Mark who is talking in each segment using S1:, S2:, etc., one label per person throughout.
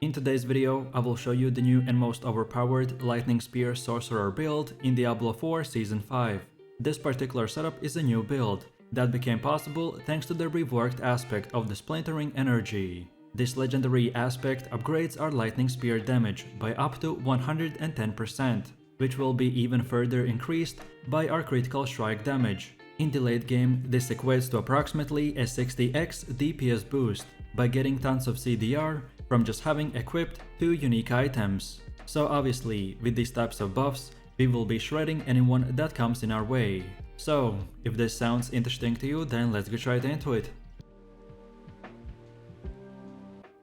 S1: In today's video, I will show you the new and most overpowered Lightning Spear Sorcerer build in Diablo 4 Season 5. This particular setup is a new build that became possible thanks to the reworked aspect of the splintering energy. This legendary aspect upgrades our Lightning Spear damage by up to 110%, which will be even further increased by our critical strike damage. In the late game, this equates to approximately a 60x DPS boost by getting tons of CDR from just having equipped 2 unique items. So obviously, with these types of buffs, we will be shredding anyone that comes in our way. So, if this sounds interesting to you, then let's get right into it.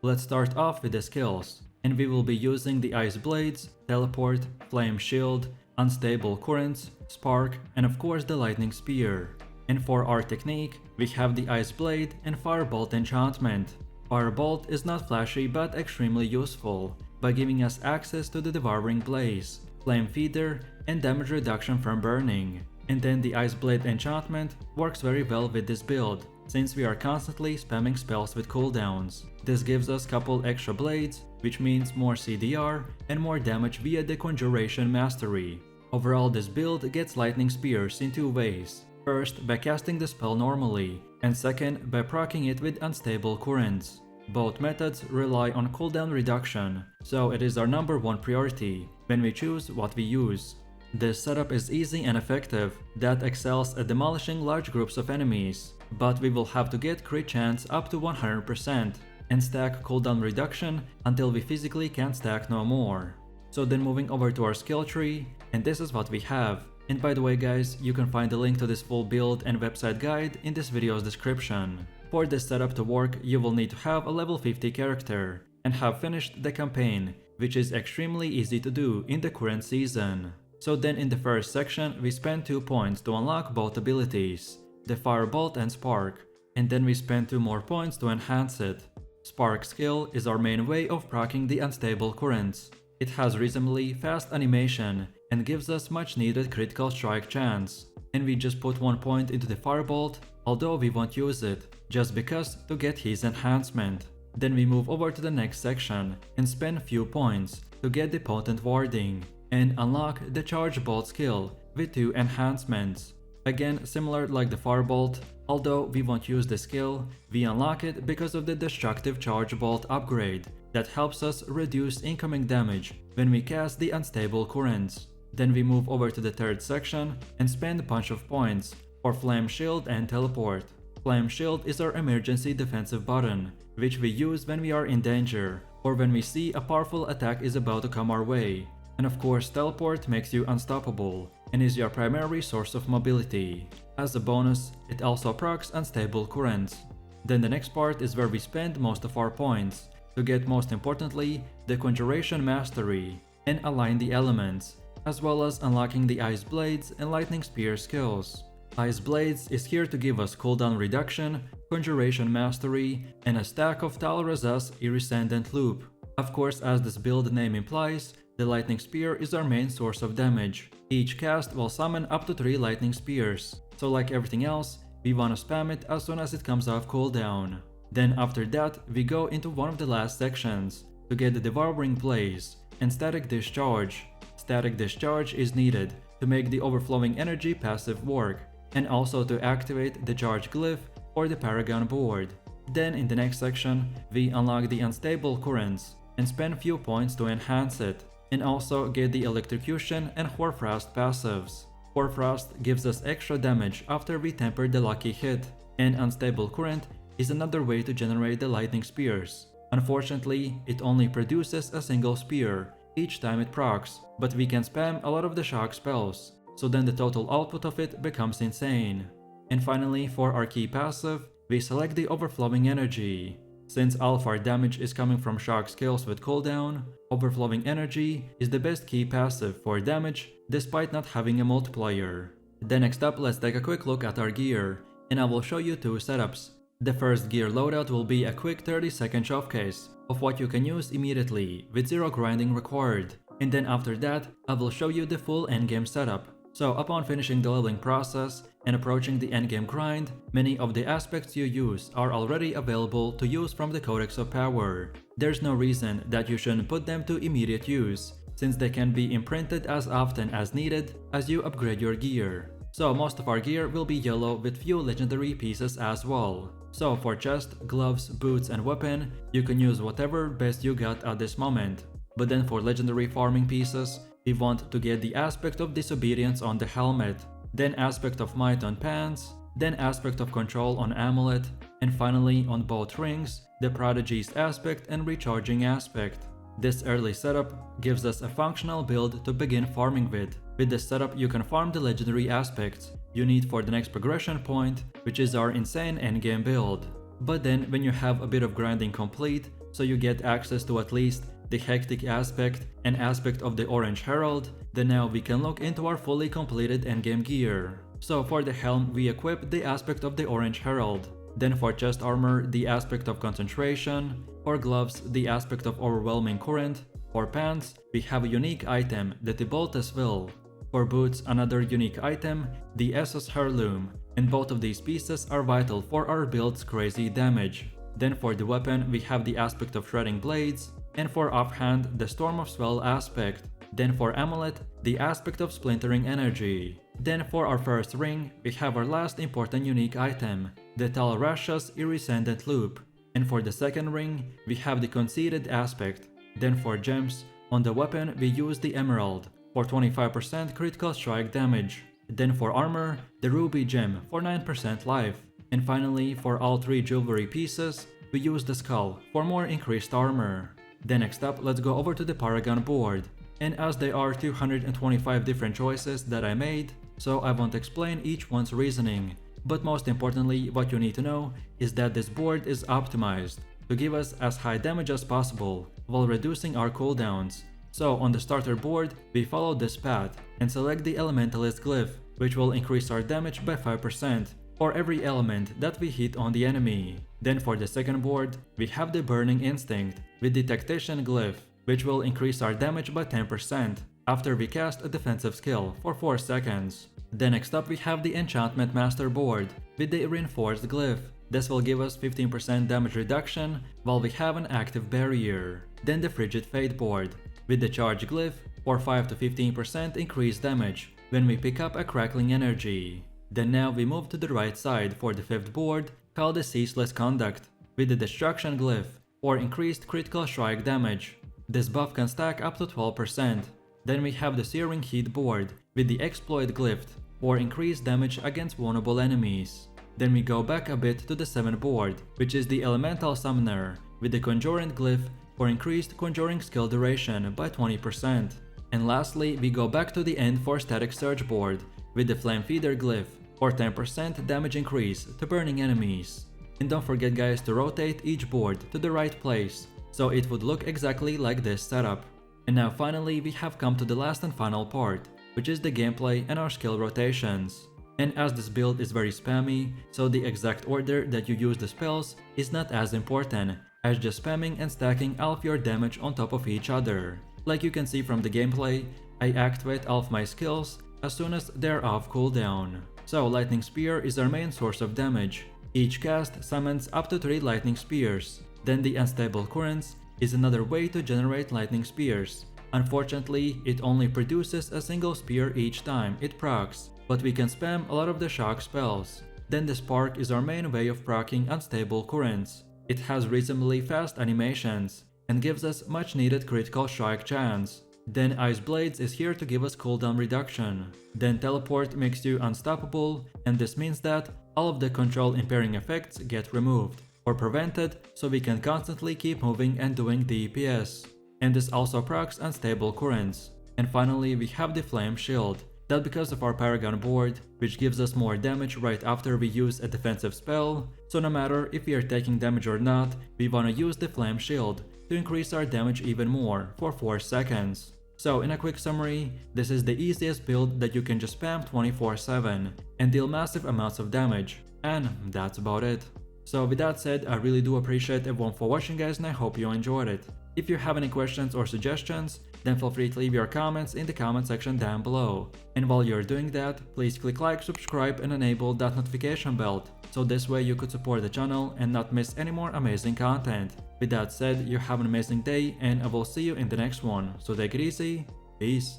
S1: Let's start off with the skills, and we will be using the Ice Blades, Teleport, Flame Shield, Unstable Currents, Spark, and of course the Lightning Spear. And for our technique, we have the Ice Blade and Firebolt enchantment. Firebolt is not flashy but extremely useful by giving us access to the Devouring Blaze, Flame Feeder, and damage reduction from burning. And then the Ice Blade enchantment works very well with this build, since we are constantly spamming spells with cooldowns. This gives us couple extra blades, which means more CDR and more damage via the Conjuration Mastery. Overall, this build gets Lightning Spears in 2 ways. First, by casting the spell normally, and second, by proccing it with Unstable Currents. Both methods rely on cooldown reduction, so it is our #1 priority when we choose what we use. This setup is easy and effective that excels at demolishing large groups of enemies, but we will have to get crit chance up to 100% and stack cooldown reduction until we physically can't stack no more. So then moving over to our skill tree, and this is what we have. And by the way guys, you can find the link to this full build and website guide in this video's description. For this setup to work, you will need to have a level 50 character and have finished the campaign, which is extremely easy to do in the current season. So then in the first section, we spend 2 points to unlock both abilities, the Firebolt and Spark, and then we spend 2 more points to enhance it. Spark skill is our main way of proccing the Unstable Currents. It has reasonably fast animation and gives us much needed critical strike chance. And we just put 1 point into the Firebolt, although we won't use it, just because to get his enhancement. Then we move over to the next section and spend few points to get the Potent Warding and unlock the Charge Bolt skill with 2 enhancements. Again, similar like the Firebolt, although we won't use the skill, we unlock it because of the Destructive Charge Bolt upgrade that helps us reduce incoming damage when we cast the Unstable Currents. Then we move over to the third section and spend a bunch of points for Flame Shield and Teleport. Flame Shield is our emergency defensive button, which we use when we are in danger or when we see a powerful attack is about to come our way. And of course, Teleport makes you unstoppable and is your primary source of mobility. As a bonus, it also procs Unstable Currents. Then the next part is where we spend most of our points to get, most importantly, the Conjuration Mastery and align the elements, as well as unlocking the Ice Blades and Lightning Spear skills. Ice Blades is here to give us cooldown reduction, Conjuration Mastery, and a stack of Tal Razah's Iridescent Loop. Of course, as this build name implies, the Lightning Spear is our main source of damage. Each cast will summon up to 3 Lightning Spears, so like everything else, we wanna spam it as soon as it comes off cooldown. Then after that, we go into one of the last sections to get the Devouring Blaze and Static Discharge. Static Discharge is needed to make the Overflowing Energy passive work, and also to activate the Charge Glyph or the Paragon board. Then in the next section, we unlock the Unstable Currents and spend few points to enhance it, and also get the Electrocution and Hoarfrost passives. Hoarfrost gives us extra damage after we temper the lucky hit, and Unstable Current is another way to generate the Lightning Spears. Unfortunately, it only produces a single spear each time it procs, but we can spam a lot of the shock spells, so then the total output of it becomes insane. And finally, for our key passive, we select the Overflowing Energy. Since all of our damage is coming from shock skills with cooldown, Overflowing Energy is the best key passive for damage despite not having a multiplier. Then next up, let's take a quick look at our gear, and I will show you 2 setups. The first gear loadout will be a quick 30-second showcase of what you can use immediately with 0 grinding required, and then after that I will show you the full endgame setup, So upon finishing the leveling process and approaching the endgame grind, many of the aspects you use are already available to use from the Codex of Power. There's no reason that you shouldn't put them to immediate use, since they can be imprinted as often as needed as you upgrade your gear. So most of our gear will be yellow with few legendary pieces as well. So for chest, gloves, boots and weapon, you can use whatever best you got at this moment. But then for legendary farming pieces, we want to get the aspect of disobedience on the helmet, then aspect of might on pants, then aspect of control on amulet, and finally on both rings, the prodigy's aspect and recharging aspect. This early setup gives us a functional build to begin farming with. With this setup you can farm the legendary aspects you need for the next progression point, which is our insane endgame build. But then when you have a bit of grinding complete, so you get access to at least the hectic aspect and aspect of the orange herald, then now we can look into our fully completed endgame gear. So for the helm we equip the aspect of the orange herald, then for chest armor the aspect of concentration, for gloves the aspect of overwhelming current, for pants we have a unique item, the Tiboltes Will, for boots another unique item, the Essos Heirloom, and both of these pieces are vital for our build's crazy damage. Then for the weapon we have the aspect of shredding blades, and for offhand the Storm of Swell aspect. Then for amulet the aspect of splintering energy. Then for our first ring we have our last important unique item, the Tal Rasha's iridescent loop. And for the second ring we have the conceited aspect. Then for gems, on the weapon we use the emerald for 25% critical strike damage. Then for armor, the ruby gem for 9% life. And finally for all three jewelry pieces we use the skull for more increased armor. Then next up let's go over to the paragon board. And as there are 225 different choices that I made, so I won't explain each one's reasoning. But most importantly, what you need to know is that this board is optimized to give us as high damage as possible while reducing our cooldowns. So on the starter board, we follow this path and select the elementalist glyph, which will increase our damage by 5% for every element that we hit on the enemy. Then for the second board, we have the burning instinct with the tactician glyph, which will increase our damage by 10% after we cast a defensive skill for 4 seconds. Then next up we have the enchantment master board with the reinforced glyph. This will give us 15% damage reduction while we have an active barrier. Then the frigid fate board with the charge glyph for 5 to 15% increased damage when we pick up a crackling energy. Then now we move to the right side for the fifth board called the ceaseless conduct with the destruction glyph for increased critical strike damage. This buff can stack up to 12%. Then we have the searing heat board with the exploit glyph for increased damage against vulnerable enemies. Then we go back a bit to the 7th board, which is the elemental summoner with the conjurant glyph for increased conjuring skill duration by 20%. And lastly we go back to the end for static surge board with the flame feeder glyph for 10% damage increase to burning enemies. And don't forget guys to rotate each board to the right place, so it would look exactly like this setup. And now finally we have come to the last and final part, which is the gameplay and our skill rotations. And as this build is very spammy, so the exact order that you use the spells is not as important as just spamming and stacking all of your damage on top of each other. Like you can see from the gameplay, I activate all of my skills as soon as they're off cooldown. So lightning spear is our main source of damage. Each cast summons up to 3 lightning spears. Then the unstable currents is another way to generate lightning spears. Unfortunately, it only produces a single spear each time it procs, but we can spam a lot of the shock spells. Then the spark is our main way of proccing unstable currents. It has reasonably fast animations and gives us much needed critical strike chance. Then ice blades is here to give us cooldown reduction. Then teleport makes you unstoppable, and this means that all of the control impairing effects get removed or prevented, so we can constantly keep moving and doing DPS. And this also procs unstable currents. And finally we have the flame shield, that because of our paragon board, which gives us more damage right after we use a defensive spell, so no matter if we are taking damage or not, we wanna use the flame shield to increase our damage even more for 4 seconds. So in a quick summary, this is the easiest build that you can just spam 24/7 and deal massive amounts of damage, and that's about it. So with that said, I really do appreciate everyone for watching guys, and I hope you enjoyed it. If you have any questions or suggestions, then feel free to leave your comments in the comment section down below. And while you're doing that, please click like, subscribe and enable that notification bell, so this way you could support the channel and not miss any more amazing content. With that said, you have an amazing day and I will see you in the next one, so take it easy, peace.